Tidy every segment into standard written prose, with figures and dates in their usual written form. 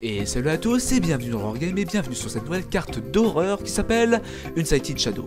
Et salut à tous et bienvenue dans Horror Game et bienvenue sur cette nouvelle carte d'horreur qui s'appelle Unsighted Shadow.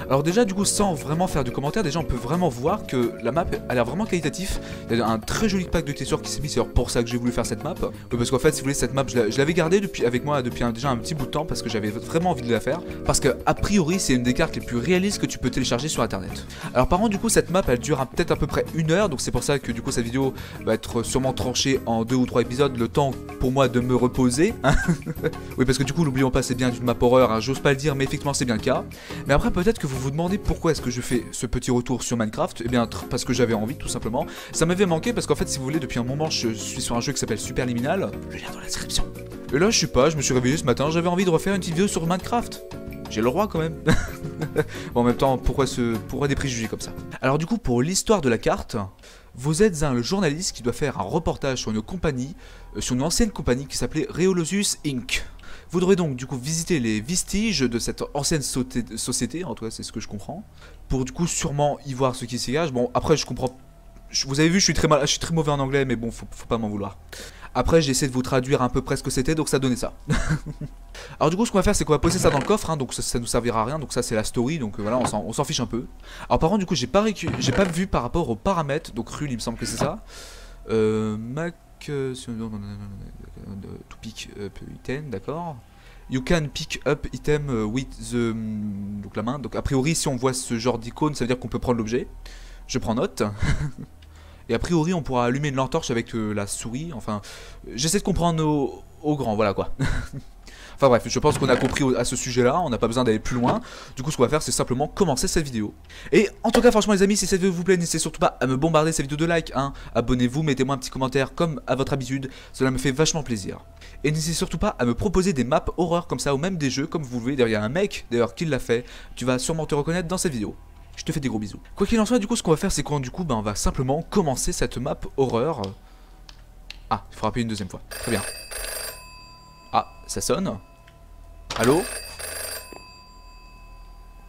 Alors déjà du coup sans vraiment faire de commentaires, déjà on peut vraiment voir que la map a l'air vraiment qualitatif. Il y a un très joli pack de textures qui s'est mis, c'est pour ça que j'ai voulu faire cette map. Oui, parce qu'en fait si vous voulez cette map je l'avais gardée avec moi depuis déjà un petit bout de temps parce que j'avais vraiment envie de la faire. Parce que a priori c'est une des cartes les plus réalistes que tu peux télécharger sur internet. Alors par contre du coup cette map elle dure peut-être à peu près 1 heure, donc c'est pour ça que du coup cette vidéo va être sûrement tranchée en 2 ou 3 épisodes, le temps pour moi de me reposer. Oui parce que du coup n'oublions pas c'est bien une map horreur, hein, j'ose pas le dire mais effectivement c'est bien le cas. Mais après peut-être que vous vous demandez pourquoi est-ce que je fais ce petit retour sur Minecraft. Eh bien parce que j'avais envie tout simplement. Ça m'avait manqué parce qu'en fait si vous voulez depuis un moment je suis sur un jeu qui s'appelle Superliminal. Le lien dans la description. Et là je sais pas, je me suis réveillé ce matin, j'avais envie de refaire une petite vidéo sur Minecraft. J'ai le droit quand même. Bon, en même temps, pourquoi des préjugés comme ça? Alors du coup, pour l'histoire de la carte, vous êtes un journaliste qui doit faire un reportage sur une compagnie, sur une ancienne compagnie qui s'appelait Rheolosus Inc. Vous devrez donc du coup visiter les vestiges de cette ancienne société, en tout cas c'est ce que je comprends, pour du coup sûrement y voir ce qui s'y cache. Bon, après je comprends. Vous avez vu, je suis très mauvais en anglais, mais bon, faut pas m'en vouloir. Après, j'ai essayé de vous traduire un peu près ce que c'était, donc ça donnait ça. Alors du coup, ce qu'on va faire, c'est qu'on va poser ça dans le coffre, hein, donc ça nous servira à rien. Donc ça, c'est la story, donc voilà, on s'en fiche un peu. Alors par contre, du coup, j'ai pas vu par rapport aux paramètres, donc rule, il me semble que c'est ça. Mac, to pick up item, d'accord. You can pick up item with the, donc la main. Donc a priori, si on voit ce genre d'icône, ça veut dire qu'on peut prendre l'objet. Je prends note. Et a priori on pourra allumer une lampe torche avec la souris, enfin j'essaie de comprendre au grand, voilà quoi. Enfin bref, je pense qu'on a compris à ce sujet là, on n'a pas besoin d'aller plus loin. Du coup ce qu'on va faire c'est simplement commencer cette vidéo. Et en tout cas franchement les amis, si cette vidéo vous plaît, n'hésitez surtout pas à me bombarder cette vidéo de like, hein. Abonnez-vous, mettez-moi un petit commentaire comme à votre habitude, cela me fait vachement plaisir. Et n'hésitez surtout pas à me proposer des maps horreur comme ça, ou même des jeux comme vous le voulez. D'ailleurs il y a un mec d'ailleurs qui l'a fait, tu vas sûrement te reconnaître dans cette vidéo. Je te fais des gros bisous. Quoi qu'il en soit, du coup, ce qu'on va faire, c'est qu'on du coup, on va simplement commencer cette map horreur. Ah, il faut rappeler une deuxième fois. Très bien. Ah, ça sonne. Allô?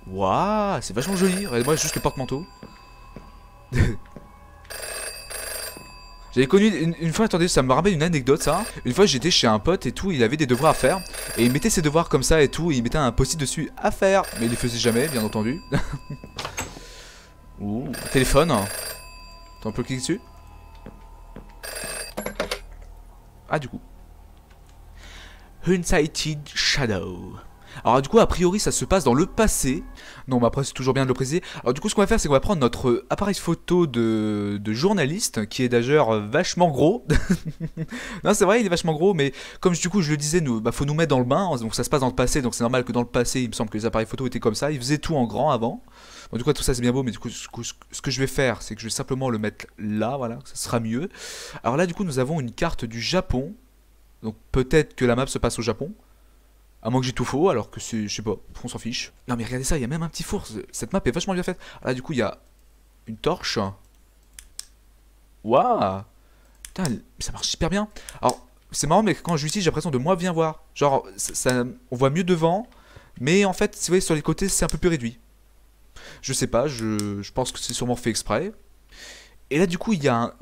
Waouh, c'est vachement joli. Regardez-moi juste le porte-manteau. J'avais connu une fois, attendez, ça me rappelle une anecdote ça. Une fois j'étais chez un pote et tout, il avait des devoirs à faire. Et il mettait ses devoirs comme ça et tout, et il mettait un post-it dessus à faire. Mais il les faisait jamais, bien entendu. Ouh, téléphone. On peut cliquer dessus. Ah du coup. Unsighted Shadow. Alors du coup a priori ça se passe dans le passé. Non mais après c'est toujours bien de le préciser. Alors du coup ce qu'on va faire c'est qu'on va prendre notre appareil photo de journaliste, qui est d'ailleurs vachement gros. Non c'est vrai il est vachement gros, mais comme du coup je le disais, faut nous mettre dans le bain. Donc ça se passe dans le passé, donc c'est normal que dans le passé il me semble que les appareils photo étaient comme ça. Ils faisaient tout en grand avant. Bon, du coup tout ça c'est bien beau, mais du coup ce que je vais faire c'est que je vais simplement le mettre là, voilà, ça sera mieux. Alors là du coup nous avons une carte du Japon. Donc peut-être que la map se passe au Japon. À moins que j'ai tout faux, alors que c'est, je sais pas, on s'en fiche. Non mais regardez ça, il y a même un petit four, cette map est vachement bien faite. Alors là du coup il y a une torche. Waouh. Putain, ça marche super bien. Alors c'est marrant, mais quand je l'utilise j'ai l'impression de moins bien voir. Genre, on voit mieux devant, mais en fait, vous voyez, sur les côtés c'est un peu plus réduit. Je sais pas, je pense que c'est sûrement fait exprès. Et là du coup il y a un,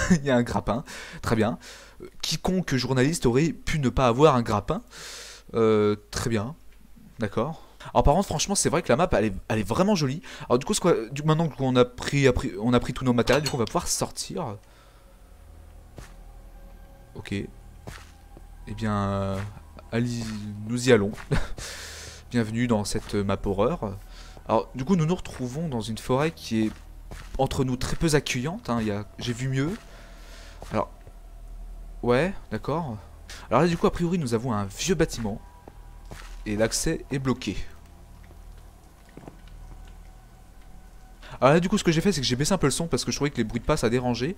il y a un grappin, très bien. Quiconque journaliste aurait pu ne pas avoir un grappin. Très bien, d'accord. Alors par contre franchement c'est vrai que la map elle est vraiment jolie. Alors du coup maintenant qu'on a pris tous nos matériels, du coup on va pouvoir sortir. Ok. Eh bien allez, nous y allons. Bienvenue dans cette map horreur. Alors du coup nous nous retrouvons dans une forêt qui est entre nous très peu accueillante, hein. J'ai vu mieux. Alors ouais, d'accord. Alors là du coup a priori nous avons un vieux bâtiment. Et l'accès est bloqué. Alors là du coup ce que j'ai fait c'est que j'ai baissé un peu le son parce que je trouvais que les bruits de pas ça dérangeait.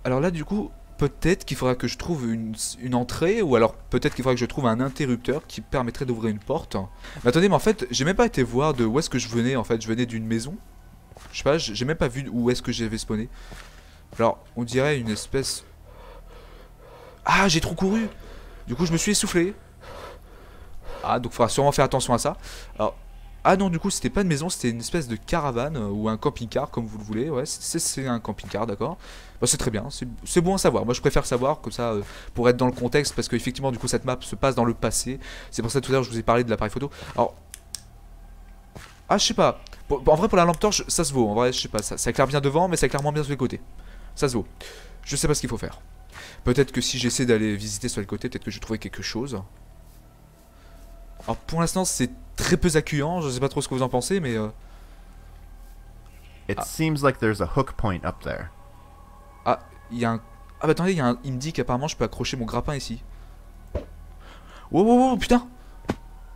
Alors là du coup peut-être qu'il faudra que je trouve une entrée, ou alors peut-être qu'il faudra que je trouve un interrupteur qui permettrait d'ouvrir une porte. Mais attendez, mais en fait j'ai même pas été voir de où est-ce que je venais. En fait je venais d'une maison. Je sais pas, j'ai même pas vu où est-ce que j'avais spawné. Alors on dirait une espèce... Ah j'ai trop couru. Du coup je me suis essoufflé. Ah donc il faudra sûrement faire attention à ça. Alors Ah non, du coup, c'était pas une maison, c'était une espèce de caravane ou un camping-car, comme vous le voulez. Ouais, c'est un camping-car, d'accord. Bah, c'est très bien, c'est bon à savoir. Moi, je préfère savoir, comme ça, pour être dans le contexte, parce qu'effectivement, du coup, cette map se passe dans le passé. C'est pour ça, tout à l'heure, je vous ai parlé de l'appareil photo. Alors, ah, je sais pas. En vrai, pour la lampe torche, ça se vaut. En vrai, je sais pas, ça éclaire bien devant, mais ça éclaire moins bien sur les côtés. Ça se vaut. Je sais pas ce qu'il faut faire. Peut-être que si j'essaie d'aller visiter sur les côtés, peut-être que je vais trouver quelque chose. Alors, pour l'instant, c'est très peu accueillant. Je sais pas trop ce que vous en pensez, mais... It seems like there's a hook point up there. Ah, il y a un... Ah bah attendez, il me dit qu'apparemment je peux accrocher mon grappin ici. Wow, wow, wow, putain.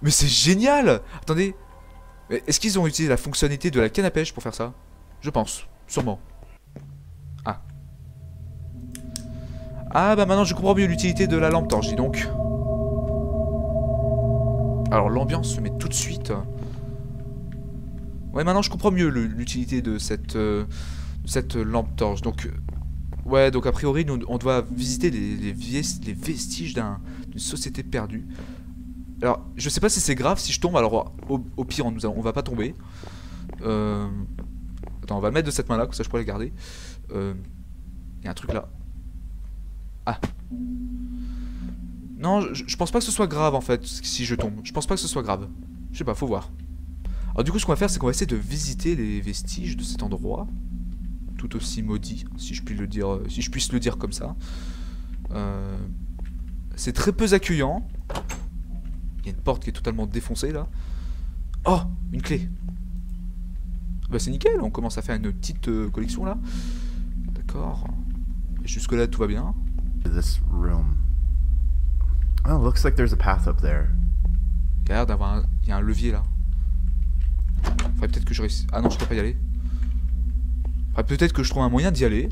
Mais c'est génial. Attendez. Est-ce qu'ils ont utilisé la fonctionnalité de la canne à pêche pour faire ça? Je pense, sûrement. Ah. Ah bah maintenant je comprends mieux l'utilité de la lampe torche, dis donc. Alors l'ambiance se met tout de suite. Ouais, maintenant je comprends mieux l'utilité de cette lampe torche. Donc... Ouais, donc a priori, nous, on doit visiter les vestiges d'une société perdue. Alors, je sais pas si c'est grave si je tombe, alors au pire, on va pas tomber. Attends, on va le mettre de cette main-là, comme ça je pourrais le garder. Il y a un truc là. Ah. Non, je pense pas que ce soit grave en fait, si je tombe. Je pense pas que ce soit grave. Je sais pas, faut voir. Alors du coup, ce qu'on va faire, c'est qu'on va essayer de visiter les vestiges de cet endroit. Tout aussi maudit, si je puis le dire, si je puisse le dire comme ça. C'est très peu accueillant. Il y a une porte qui est totalement défoncée là. Oh, une clé. Bah c'est nickel, on commence à faire une petite collection là. D'accord. Jusque là tout va bien. This room. Oh, looks like there's a path up there. Il y a l'air d'avoir il y a un levier là. Faudrait peut-être que je réussisse. Ah non, je peux pas y aller. Peut-être que je trouve un moyen d'y aller.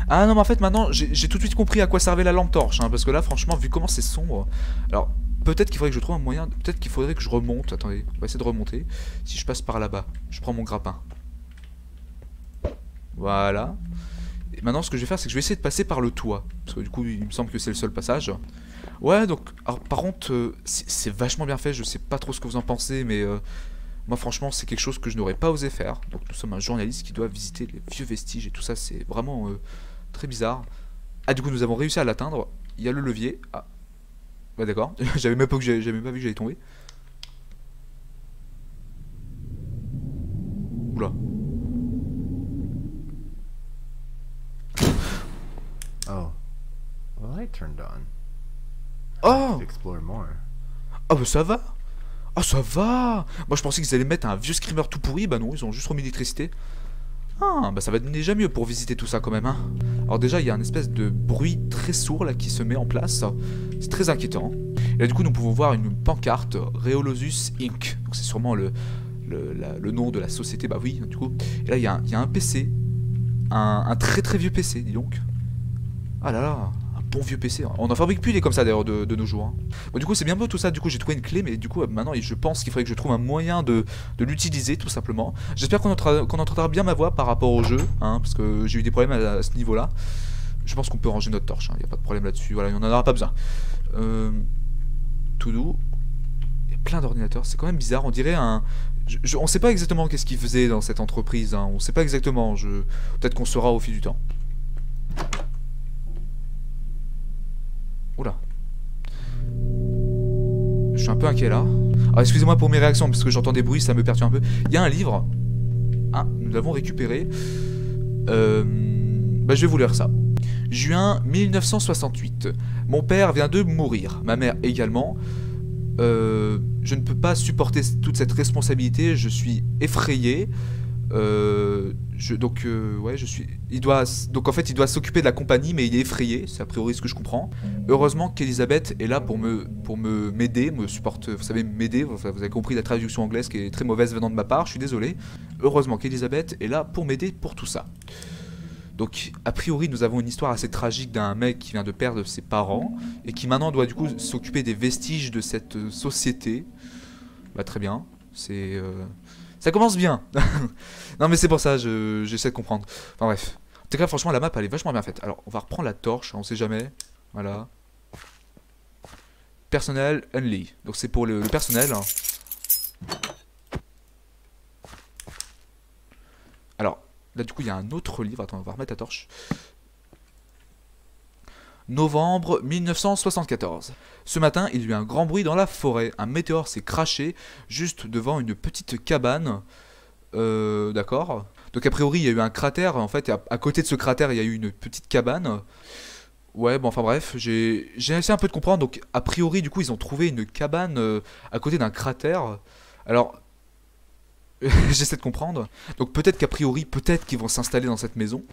Ah non, mais en fait, maintenant, j'ai tout de suite compris à quoi servait la lampe torche. Hein, parce que là, franchement, vu comment c'est sombre... Alors, peut-être qu'il faudrait que je trouve un moyen... Peut-être qu'il faudrait que je remonte. Attendez, on va essayer de remonter. Si je passe par là-bas, je prends mon grappin. Voilà. Et maintenant, ce que je vais faire, c'est que je vais essayer de passer par le toit. Parce que du coup, il me semble que c'est le seul passage. Ouais, donc... Alors, par contre, c'est vachement bien fait. Je sais pas trop ce que vous en pensez, mais... Moi franchement c'est quelque chose que je n'aurais pas osé faire. Donc nous sommes un journaliste qui doit visiter les vieux vestiges et tout ça, c'est vraiment très bizarre. Ah du coup nous avons réussi à l'atteindre. Il y a le levier. Ah. Ouais d'accord. J'avais même pas vu que j'allais tomber. Oula. Oh. The light turned on. Oh. Explore more. Ah bah ça va. Ah ça va. Moi je pensais qu'ils allaient mettre un vieux screamer tout pourri. Bah non, ils ont juste remis l'électricité. Ah bah ça va déjà mieux pour visiter tout ça quand même hein. Alors déjà il y a un espèce de bruit très sourd là qui se met en place. C'est très inquiétant. Et là du coup nous pouvons voir une pancarte Rheolosus Inc. Donc c'est sûrement le nom de la société. Bah oui du coup. Et là il y a un PC. Un très très vieux PC dis donc. Ah là là. Bon vieux PC. On en fabrique plus des comme ça d'ailleurs de nos jours. Hein. Bon, du coup c'est bien beau tout ça, du coup j'ai trouvé une clé, mais du coup maintenant je pense qu'il faudrait que je trouve un moyen de l'utiliser tout simplement. J'espère qu'on entendra bien ma voix par rapport au jeu, hein, parce que j'ai eu des problèmes à ce niveau là. Je pense qu'on peut ranger notre torche, il n'y a pas de problème là-dessus, voilà, on n'en aura pas besoin. Tout doux. Il y a plein d'ordinateurs, c'est quand même bizarre, on dirait un... on sait pas exactement qu'est-ce qu'ils faisaient dans cette entreprise, hein. On sait pas exactement, peut-être qu'on saura au fil du temps. Oula. Je suis un peu inquiet là. Alors excusez-moi pour mes réactions parce que j'entends des bruits, ça me perturbe un peu. Il y a un livre. Ah, nous l'avons récupéré. Bah je vais vous lire ça. Juin 1968. Mon père vient de mourir. Ma mère également. Je ne peux pas supporter toute cette responsabilité. Je suis effrayé. Donc en fait il doit s'occuper de la compagnie mais il est effrayé, c'est a priori ce que je comprends. Heureusement qu'Elisabeth est là pour m'aider, me supporte, vous savez m'aider, vous avez compris la traduction anglaise qui est très mauvaise venant de ma part, je suis désolé. Heureusement qu'Elisabeth est là pour m'aider pour tout ça. Donc a priori nous avons une histoire assez tragique d'un mec qui vient de perdre ses parents et qui maintenant doit du coup s'occuper des vestiges de cette société. Bah très bien, c'est... Ça commence bien. Non mais c'est pour ça, j'essaie de comprendre. Enfin bref. En tout cas franchement la map elle est vachement bien faite. Alors on va reprendre la torche, on sait jamais. Voilà. Personnel only. Donc c'est pour le personnel. Là, du coup, il y a un autre livre. Attends, on va remettre la torche. Novembre 1974. Ce matin, il y a eu un grand bruit dans la forêt. Un météore s'est craché juste devant une petite cabane. D'accord. Donc a priori, il y a eu un cratère. En fait, à côté de ce cratère, il y a eu une petite cabane. Ouais, bon, enfin bref, j'ai essayé un peu de comprendre. Donc a priori, du coup, ils ont trouvé une cabane à côté d'un cratère. Alors, j'essaie de comprendre. Donc peut-être qu'a priori, peut-être qu'ils vont s'installer dans cette maison.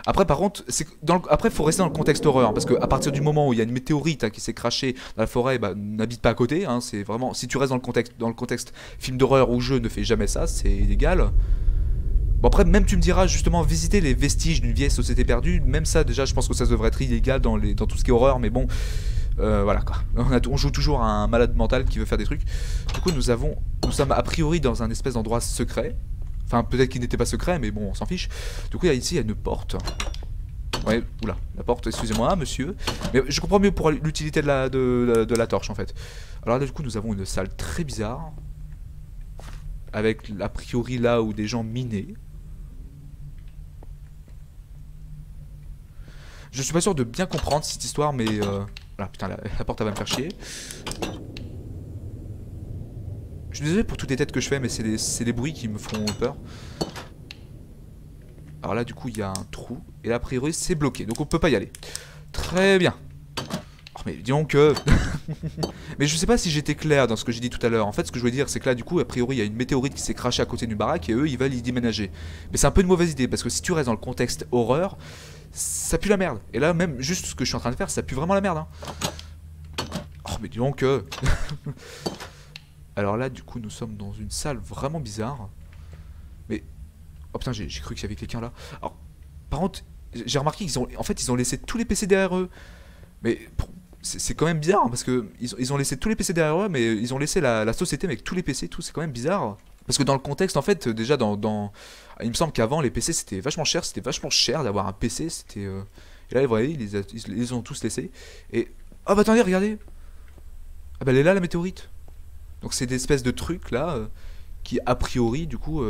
Après, par contre, après, faut rester dans le contexte horreur, parce qu'à partir du moment où il y a une météorite hein, qui s'est crachée dans la forêt, bah, n'habite pas à côté. Hein, c'est vraiment, si tu restes dans le contexte film d'horreur ou jeu, ne fais jamais ça, c'est illégal. Bon après, même tu me diras justement visiter les vestiges d'une vieille société perdue. Même ça, déjà, je pense que ça devrait être illégal dans tout ce qui est horreur, mais bon. Voilà quoi. On joue toujours à un malade mental qui veut faire des trucs. Du coup, nous sommes a priori dans un espèce d'endroit secret. Enfin, peut-être qu'il n'était pas secret, mais bon, on s'en fiche. Du coup, ici, il y a une porte. Ouais, oula, la porte, excusez-moi, monsieur. Mais je comprends mieux pour l'utilité de la torche, en fait. Alors là, du coup, nous avons une salle très bizarre. Avec, a priori, là où des gens minaient. Je suis pas sûr de bien comprendre cette histoire, mais... Ah putain, la porte elle va me faire chier. Je suis désolé pour toutes les têtes que je fais, mais c'est les bruits qui me font peur. Alors là, du coup, il y a un trou. Et là, a priori, c'est bloqué. Donc on peut pas y aller. Très bien. Oh, mais disons que... Mais je sais pas si j'étais clair dans ce que j'ai dit tout à l'heure. En fait, ce que je voulais dire, c'est que là, du coup, a priori, il y a une météorite qui s'est crachée à côté d'une baraque et eux, ils veulent y déménager. Mais c'est un peu une mauvaise idée, parce que si tu restes dans le contexte horreur, ça pue la merde. Et là, même juste ce que je suis en train de faire, ça pue vraiment la merde. Hein. Oh, mais dis donc que... Alors là, du coup, nous sommes dans une salle vraiment bizarre. Mais... Oh putain, j'ai cru qu'il y avait quelqu'un là. Alors, par contre, j'ai remarqué qu'ils ont laissé tous les PC derrière eux. Mais c'est quand même bizarre, hein, parce que ils ont laissé tous les PC derrière eux, mais ils ont laissé la société mais avec tous les PC, tout, c'est quand même bizarre. Parce que dans le contexte, en fait, déjà il me semble qu'avant, les PC c'était vachement cher d'avoir un PC, c'était... Et là, vous voyez, ils les ont tous laissés. Et... Oh bah attendez, regardez. Ah bah elle est là, la météorite. Donc c'est des espèces de trucs là, qui a priori, du coup,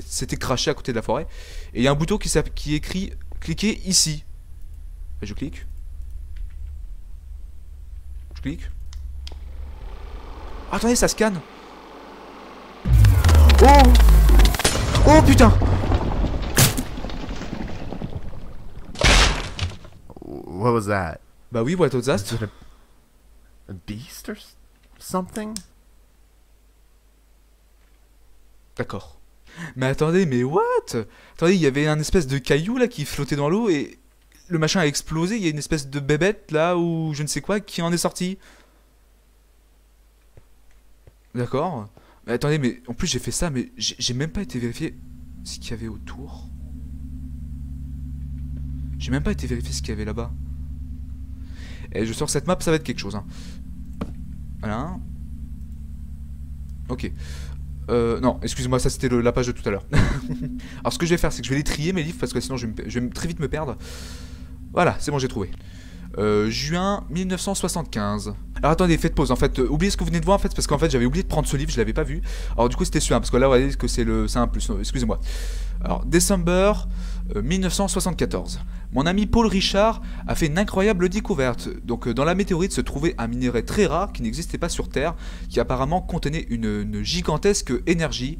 s'étaient crachés à côté de la forêt. Et il y a un bouton qui écrit « Cliquez ici ». Et je clique. Clique. Oh, attendez, ça scanne. Oh! Oh putain! What was that? Bah oui, what was that? Is it a beast or something? D'accord. Mais attendez, mais what? Attendez, il y avait un espèce de caillou là qui flottait dans l'eau et le machin a explosé. Il y a une espèce de bébête là ou je ne sais quoi qui en est sorti. D'accord. Mais attendez, mais en plus j'ai fait ça, mais j'ai même pas été vérifier ce qu'il y avait autour. J'ai même pas été vérifier ce qu'il y avait là-bas. Et je sors cette map, ça va être quelque chose. Hein. Voilà. Ok. Non, excusez-moi, ça c'était la page de tout à l'heure. Alors ce que je vais faire, c'est que je vais les trier mes livres parce que sinon je vais très vite me perdre. Voilà, c'est bon, j'ai trouvé. Juin 1975. Alors attendez, faites pause. En fait, oubliez ce que vous venez de voir en fait, parce qu'en fait j'avais oublié de prendre ce livre, je l'avais pas vu. Alors du coup c'était celui-là, parce que là vous voyez que c'est un plus. Excusez-moi. Alors décembre 1974. Mon ami Paul Richard a fait une incroyable découverte. Donc dans la météorite se trouvait un minerai très rare qui n'existait pas sur Terre, qui apparemment contenait une gigantesque énergie.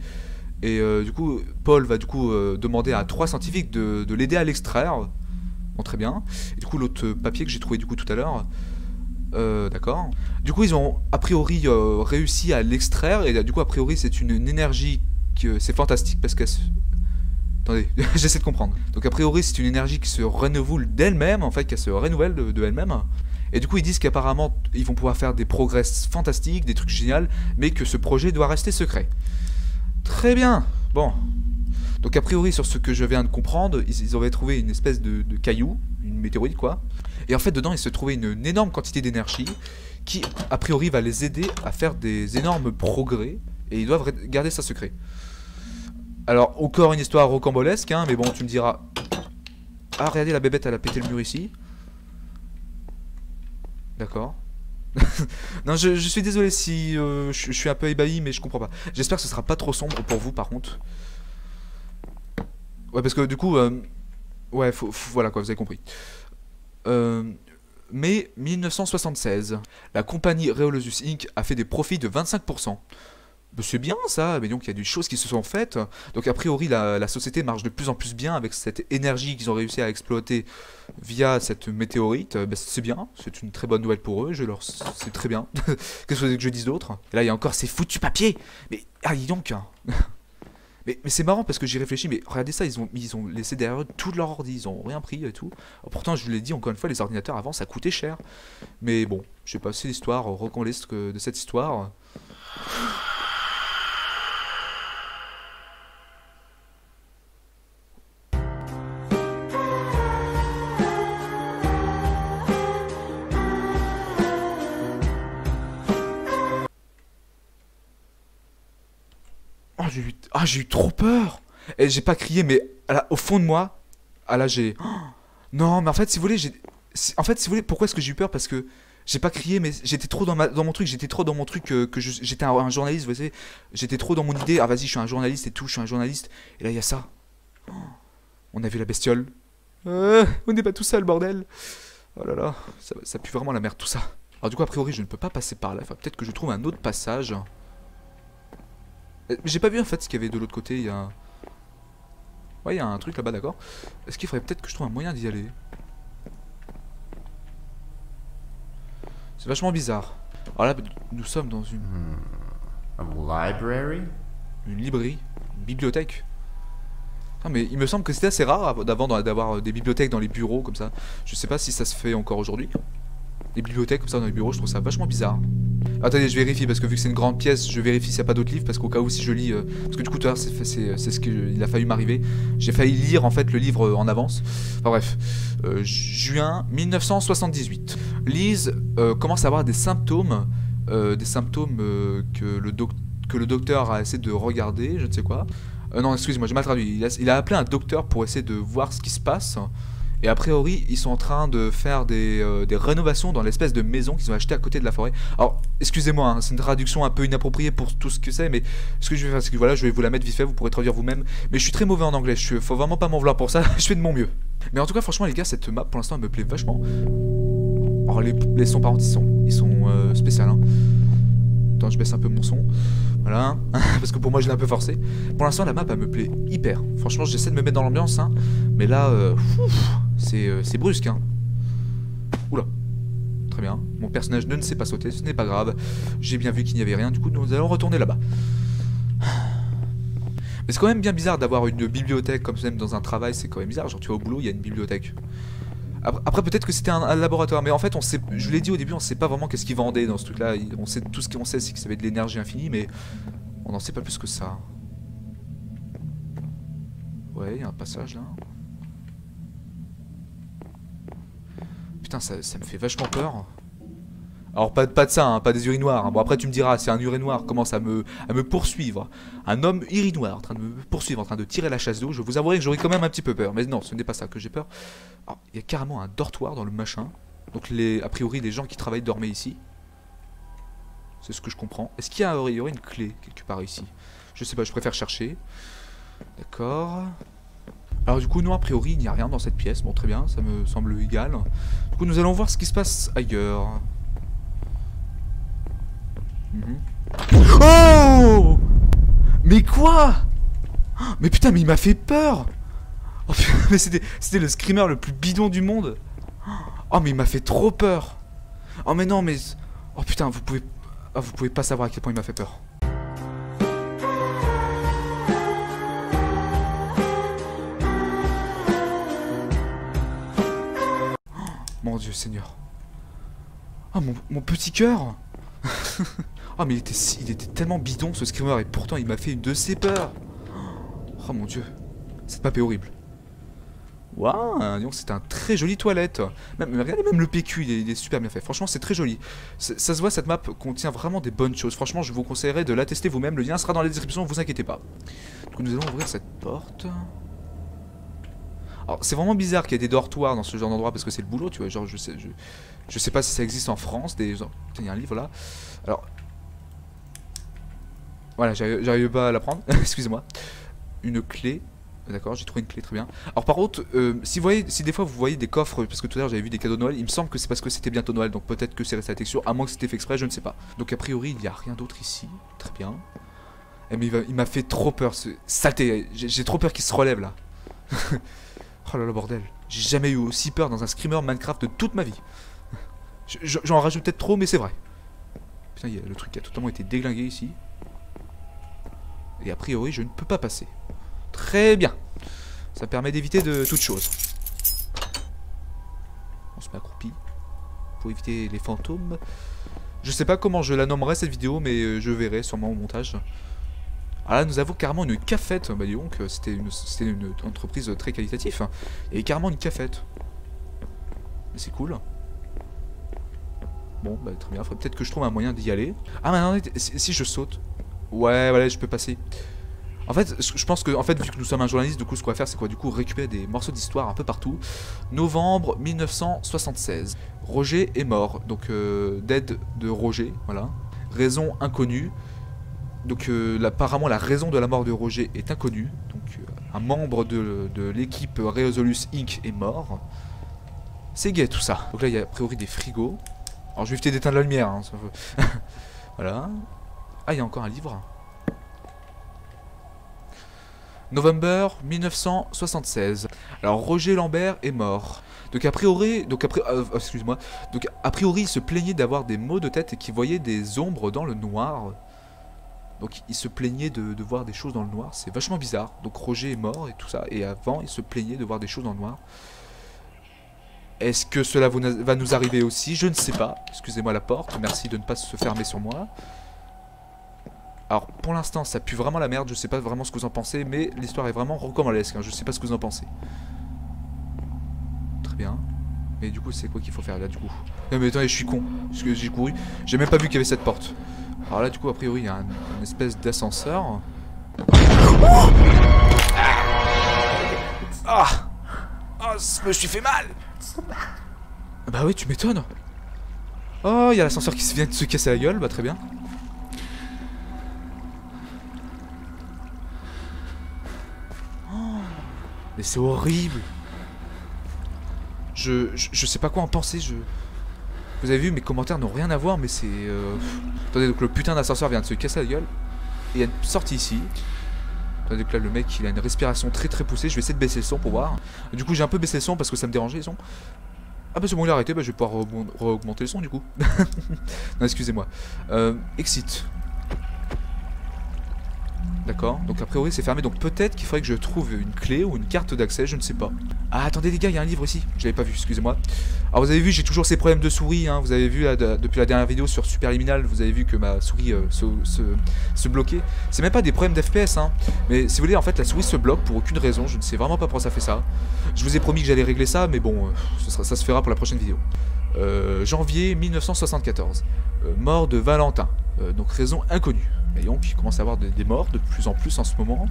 Et du coup, Paul va du coup demander à 3 scientifiques de l'aider à l'extraire. Bon, très bien. Et du coup, l'autre papier que j'ai trouvé du coup tout à l'heure. D'accord. Du coup, ils ont a priori réussi à l'extraire. Et du coup, a priori, c'est une énergie que c'est fantastique parce qu'elle se... Attendez, j'essaie de comprendre. Donc a priori c'est une énergie qui se renouvelle d'elle-même, en fait, qui se renouvelle de elle-même. Et du coup ils disent qu'apparemment ils vont pouvoir faire des progrès fantastiques, des trucs géniaux, mais que ce projet doit rester secret. Très bien. Bon. Donc a priori sur ce que je viens de comprendre, ils avaient trouvé une espèce de caillou, une météorite quoi. Et en fait dedans il se trouvait une énorme quantité d'énergie qui a priori va les aider à faire des énormes progrès. Et ils doivent garder ça secret. Alors, encore une histoire rocambolesque, hein, mais bon, tu me diras... Ah, regardez, la bébête, elle a pété le mur ici. D'accord. Non, je suis désolé si je suis un peu ébahi, mais je comprends pas. J'espère que ce sera pas trop sombre pour vous, par contre. Ouais, parce que du coup, ouais, voilà quoi, vous avez compris. Euh, mai 1976, la compagnie Reolosus Inc. a fait des profits de 25%. Bah, c'est bien ça, mais donc il y a des choses qui se sont faites. Donc a priori la société marche de plus en plus bien avec cette énergie qu'ils ont réussi à exploiter via cette météorite. Bah, c'est bien, c'est une très bonne nouvelle pour eux, c'est très bien. Qu'est-ce que vous voulez que je dise d'autre? Et là il y a encore ces foutus papiers. Mais ah dis donc hein. Mais c'est marrant parce que j'y réfléchis, mais regardez ça, ils ont laissé derrière eux tout leur ordi, ils ont rien pris et tout. Alors, pourtant, je vous l'ai dit encore une fois, les ordinateurs avant ça coûtait cher. Mais bon, je sais pas, c'est l'histoire, reconnaissance de cette histoire. Oh, j'ai eu trop peur. Et j'ai pas crié, mais là, au fond de moi, ah là j'ai. Oh, non, mais en fait, si vous voulez, en fait, si vous voulez, pourquoi est-ce que j'ai eu peur? Parce que j'ai pas crié, mais j'étais trop dans mon truc, j'étais trop dans mon truc j'étais un journaliste, vous savez, j'étais trop dans mon idée. Ah vas-y, je suis un journaliste et tout, je suis un journaliste. Et là, il y a ça. Oh, on a vu la bestiole. On n'est pas tout seul, bordel. Oh là là, ça pue vraiment la merde tout ça. Alors du coup, a priori, je ne peux pas passer par là. Enfin, peut-être que je trouve un autre passage. J'ai pas vu en fait ce qu'il y avait de l'autre côté, il y a... Ouais, il y a un truc là-bas, d'accord. Est-ce qu'il faudrait peut-être que je trouve un moyen d'y aller? C'est vachement bizarre. Alors là, nous sommes dans A library? une librairie, une bibliothèque. Ah, mais il me semble que c'était assez rare d'avoir des bibliothèques dans les bureaux comme ça. Je sais pas si ça se fait encore aujourd'hui. Les bibliothèques comme ça dans les bureaux, je trouve ça vachement bizarre. Attendez, je vérifie parce que vu que c'est une grande pièce, je vérifie s'il n'y a pas d'autres livres parce qu'au cas où si je lis, parce que du coup tout à l'heure c'est ce qu'il a fallu m'arriver. J'ai failli lire en fait le livre en avance. Enfin bref, juin 1978. Lise commence à avoir des symptômes, que le docteur a essayé de regarder, je ne sais quoi. Non, excusez-moi, j'ai mal traduit. Il a appelé un docteur pour essayer de voir ce qui se passe. Et a priori, ils sont en train de faire des rénovations dans l'espèce de maison qu'ils ont acheté à côté de la forêt. Alors, excusez-moi, hein, c'est une traduction un peu inappropriée pour tout ce que c'est, mais ce que je vais faire, c'est que voilà, je vais vous la mettre vite fait, vous pourrez traduire vous-même. Mais je suis très mauvais en anglais, faut vraiment pas m'en vouloir pour ça, je fais de mon mieux. Mais en tout cas, franchement, les gars, cette map, pour l'instant, elle me plaît vachement. Alors, les sons, par contre, ils sont spéciaux, hein. Attends, je baisse un peu mon son. Voilà, parce que pour moi je l'ai un peu forcé. Pour l'instant la map elle me plaît hyper. Franchement j'essaie de me mettre dans l'ambiance hein. Mais là c'est brusque hein. Oula. Très bien. Mon personnage ne sait pas sauter, ce n'est pas grave. J'ai bien vu qu'il n'y avait rien, du coup nous allons retourner là-bas. Mais c'est quand même bien bizarre d'avoir une bibliothèque comme ça même dans un travail, c'est quand même bizarre. Genre tu vas au boulot, il y a une bibliothèque. Après peut-être que c'était un laboratoire, mais en fait on sait, je l'ai dit au début, on sait pas vraiment qu'est-ce qu'ils vendaient dans ce truc là. On sait, tout ce qu'on sait c'est que ça avait de l'énergie infinie, mais on n'en sait pas plus que ça. Ouais, il y a un passage là. Putain, ça me fait vachement peur. Alors pas de ça, hein, pas des urinoirs. Hein. Bon après tu me diras, c'est un urinoir commence à me poursuivre. Un homme urinoir en train de me poursuivre, en train de tirer la chasse d'eau. Je vous avouerai que j'aurais quand même un petit peu peur. Mais non, ce n'est pas ça que j'ai peur. Alors, il y a carrément un dortoir dans le machin. Donc a priori les gens qui travaillent dormaient ici. C'est ce que je comprends. Est-ce qu'il y aurait une clé quelque part ici? Je sais pas, je préfère chercher. D'accord. Alors du coup, non, a priori, il n'y a rien dans cette pièce. Bon, très bien, ça me semble égal. Du coup, nous allons voir ce qui se passe ailleurs. Oh! Mais quoi? Mais putain, mais il m'a fait peur! Oh putain, mais c'était le screamer le plus bidon du monde! Oh, mais il m'a fait trop peur! Oh, mais non, mais. Oh putain, vous pouvez pas savoir à quel point il m'a fait peur. Mon Dieu Seigneur. Oh mon petit cœur. Oh mais il était tellement bidon ce screamer et pourtant il m'a fait une de ses peurs. Oh mon Dieu. Cette map est horrible. Waouh, c'est un très joli toilette. Regardez même le PQ, il est super bien fait. Franchement c'est très joli. Ça se voit, cette map contient vraiment des bonnes choses. Franchement je vous conseillerais de la tester vous-même. Le lien sera dans la description, vous inquiétez pas. Du coup nous allons ouvrir cette porte. Alors c'est vraiment bizarre qu'il y ait des dortoirs dans ce genre d'endroit parce que c'est le boulot, tu vois, genre je sais pas si ça existe en France, Putain, il y a un livre là. Alors voilà, j'arrive pas à la prendre, excusez-moi. Une clé. D'accord, j'ai trouvé une clé, très bien. Alors par contre, si des fois vous voyez des coffres, parce que tout à l'heure j'avais vu des cadeaux de Noël, il me semble que c'est parce que c'était bientôt Noël, donc peut-être que c'est resté à la texture, à moins que c'était fait exprès, je ne sais pas. Donc a priori, il n'y a rien d'autre ici, très bien. Eh, mais il m'a fait trop peur, ce saleté, j'ai trop peur qu'il se relève là. Oh là là, bordel, j'ai jamais eu aussi peur dans un screamer Minecraft de toute ma vie. J'en rajoute peut-être trop, mais c'est vrai. Putain, le truc a totalement été déglingué ici. Et a priori, je ne peux pas passer. Très bien. Ça permet d'éviter de toute chose. On se met accroupi pour éviter les fantômes. Je sais pas comment je la nommerai cette vidéo, mais je verrai sûrement au montage. Alors là, nous avons carrément une cafette. Bah dis donc, c'était une entreprise très qualitative. Et carrément une cafette. C'est cool. Bon, bah très bien. Faudrait peut-être que je trouve un moyen d'y aller. Ah, maintenant, si je saute. Ouais, voilà, je peux passer. En fait, je pense que, vu que nous sommes un journaliste, du coup, ce qu'on va faire, c'est quoi, du coup, récupérer des morceaux d'histoire un peu partout. Novembre 1976. Roger est mort. Donc, dead de Roger, voilà. Raison inconnue. Donc, apparemment, la raison de la mort de Roger est inconnue. Donc, un membre de l'équipe Resolus Inc. est mort. C'est gay, tout ça. Donc là, il y a a priori des frigos. Alors, je vais éviter d'éteindre la lumière. Hein, voilà. Ah, il y a encore un livre. November 1976. Alors Roger Lambert est mort. Donc a priori, excuse-moi. Donc a priori, il se plaignait d'avoir des maux de tête et qu'il voyait des ombres dans le noir. Donc il se plaignait de voir des choses dans le noir. C'est vachement bizarre. Donc Roger est mort et tout ça. Et avant, il se plaignait de voir des choses dans le noir. Est-ce que cela va nous arriver aussi? Je ne sais pas. Excusez-moi la porte. Merci de ne pas se fermer sur moi. Alors pour l'instant ça pue vraiment la merde, je sais pas vraiment ce que vous en pensez, mais l'histoire est vraiment rocambolesque, hein, je sais pas ce que vous en pensez. Très bien. Mais du coup c'est quoi qu'il faut faire là du coup? Non mais attendez, je suis con, parce que j'ai couru, j'ai même pas vu qu'il y avait cette porte. Alors là du coup a priori il y a une espèce d'ascenseur. Ah, oh, je me suis fait mal. Bah oui tu m'étonnes. Oh il y a l'ascenseur qui vient de se casser la gueule, bah très bien. Mais c'est horrible. Je sais pas quoi en penser. Vous avez vu, mes commentaires n'ont rien à voir, mais c'est... Attendez, donc le putain d'ascenseur vient de se casser la gueule. Et il y a une sortie ici. Attendez, donc là le mec il a une respiration très très poussée. Je vais essayer de baisser le son pour voir. Du coup j'ai un peu baissé le son parce que ça me dérangeait le son. Ah bah c'est bon, il a arrêté, bah, je vais pouvoir augmenter le son du coup. Non excusez-moi. Exit. D'accord, donc a priori c'est fermé, donc peut-être qu'il faudrait que je trouve une clé ou une carte d'accès, je ne sais pas. Ah attendez les gars, il y a un livre ici, je l'avais pas vu, excusez-moi. Alors vous avez vu, j'ai toujours ces problèmes de souris, hein. Vous avez vu là, depuis la dernière vidéo sur Superliminal, vous avez vu que ma souris se bloquait. C'est même pas des problèmes d'FPS, hein. Mais si vous voulez, en fait la souris se bloque pour aucune raison, je ne sais vraiment pas pourquoi ça fait ça. Je vous ai promis que j'allais régler ça, mais bon, ça se fera pour la prochaine vidéo. Janvier 1974, mort de Valentin, donc raison inconnue. Et donc il commence à y avoir des morts de plus en plus en ce moment.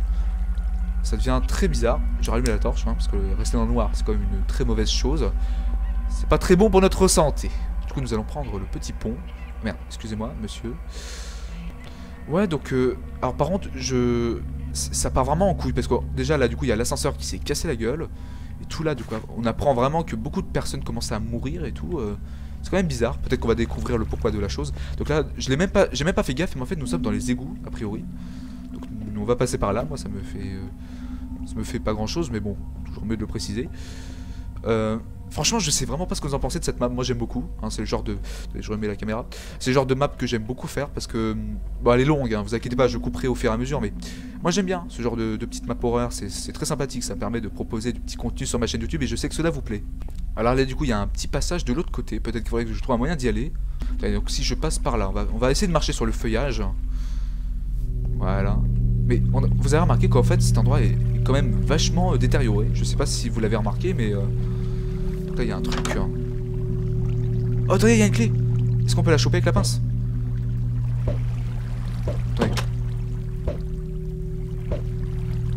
Ça devient très bizarre. Je rallume la torche, hein, parce que rester dans le noir c'est quand même une très mauvaise chose. C'est pas très bon pour notre santé. Du coup nous allons prendre le petit pont. Merde, excusez-moi monsieur. Ouais donc alors par contre ça part vraiment en couille. Parce que déjà là du coup il y a l'ascenseur qui s'est cassé la gueule. Et tout là du coup on apprend vraiment que beaucoup de personnes commencent à mourir et tout. C'est quand même bizarre, peut-être qu'on va découvrir le pourquoi de la chose. Donc là, j'ai même pas fait gaffe, mais en fait nous sommes dans les égouts, a priori. Donc on va passer par là, moi ça me fait pas grand chose, mais bon, toujours mieux de le préciser. Franchement, je sais vraiment pas ce que vous en pensez de cette map, moi j'aime beaucoup, hein, c'est le genre de... Je remets la caméra. C'est le genre de map que j'aime beaucoup faire, parce que... Bon, elle est longue, hein, vous inquiétez pas, je couperai au fur et à mesure, mais... Moi j'aime bien ce genre de petite map horreur, c'est très sympathique, ça me permet de proposer du petit contenu sur ma chaîne YouTube, et je sais que cela vous plaît. Alors là du coup il y a un petit passage de l'autre côté, peut-être qu'il faudrait que je trouve un moyen d'y aller. Donc si je passe par là, on va essayer de marcher sur le feuillage. Voilà. Mais vous avez remarqué qu'en fait cet endroit est quand même vachement détérioré. Je sais pas si vous l'avez remarqué mais... Donc là il y a un truc... Oh attendez, il y a une clé. Est-ce qu'on peut la choper avec la pince? Attendez.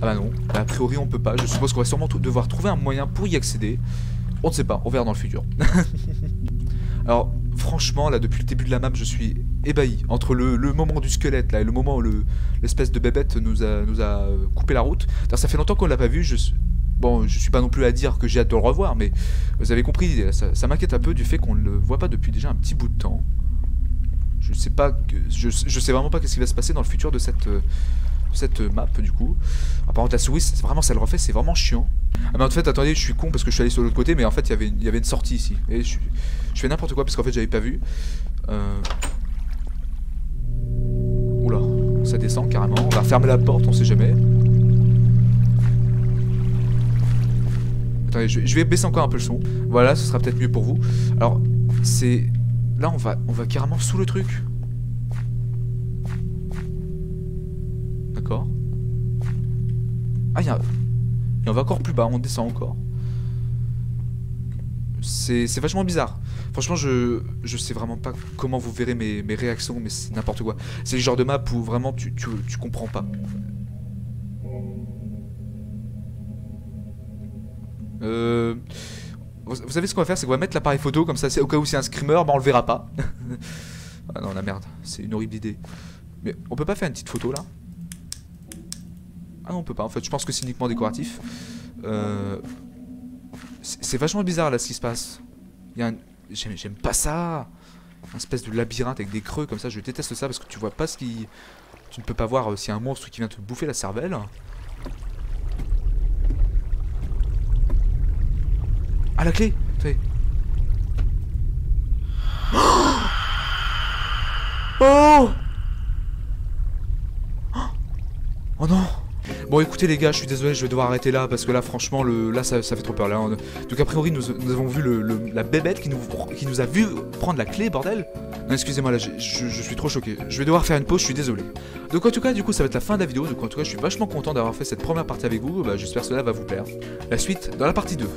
Ah bah non, bah, a priori on peut pas. Je suppose qu'on va sûrement devoir trouver un moyen pour y accéder. On ne sait pas, on verra dans le futur. Alors, franchement, là, depuis le début de la map, je suis ébahi. Entre le moment du squelette là et le moment où l'espèce de bébête nous a coupé la route. Ça fait longtemps qu'on l'a pas vu. Bon, je suis pas non plus à dire que j'ai hâte de le revoir, mais vous avez compris, ça m'inquiète un peu du fait qu'on ne le voit pas depuis déjà un petit bout de temps. Je sais vraiment pas qu'est-ce qui va se passer dans le futur de cette map du coup. Ah, par contre la souris, vraiment ça le refait, c'est vraiment chiant. Ah mais en fait attendez, je suis con parce que je suis allé sur l'autre côté, mais en fait il y avait une sortie ici. Et je fais n'importe quoi parce qu'en fait j'avais pas vu. Oula, ça descend carrément. On va fermer la porte, on sait jamais. Attendez, je vais baisser encore un peu le son. Voilà, ce sera peut-être mieux pour vous. Alors, c'est... Là, on va carrément sous le truc. D'accord. Ah, et on va encore plus bas, on descend encore. C'est vachement bizarre. Franchement, je sais vraiment pas comment vous verrez mes réactions, mais c'est n'importe quoi. C'est le genre de map où vraiment tu comprends pas. Vous savez ce qu'on va faire, c'est qu'on va mettre l'appareil photo, comme ça, au cas où c'est un screamer, bah on le verra pas. Ah non, la merde, c'est une horrible idée. Mais on peut pas faire une petite photo là? Ah non, on peut pas, en fait, je pense que c'est uniquement décoratif. C'est vachement bizarre là ce qui se passe. J'aime pas ça. Un espèce de labyrinthe avec des creux comme ça, je déteste ça parce que tu vois pas ce qui... Tu ne peux pas voir s'il y a un monstre qui vient te bouffer la cervelle. Ah, la clé! Oh! Oh non! Bon écoutez les gars, je suis désolé, je vais devoir arrêter là parce que là franchement là ça fait trop peur là. Donc a priori nous avons vu la bébête qui nous a vu prendre la clé, bordel. Non, excusez-moi là, je suis trop choqué. Je vais devoir faire une pause, je suis désolé. Donc en tout cas du coup ça va être la fin de la vidéo. Donc en tout cas je suis vachement content d'avoir fait cette première partie avec vous. Bah, j'espère que cela va vous plaire. La suite dans la partie 2.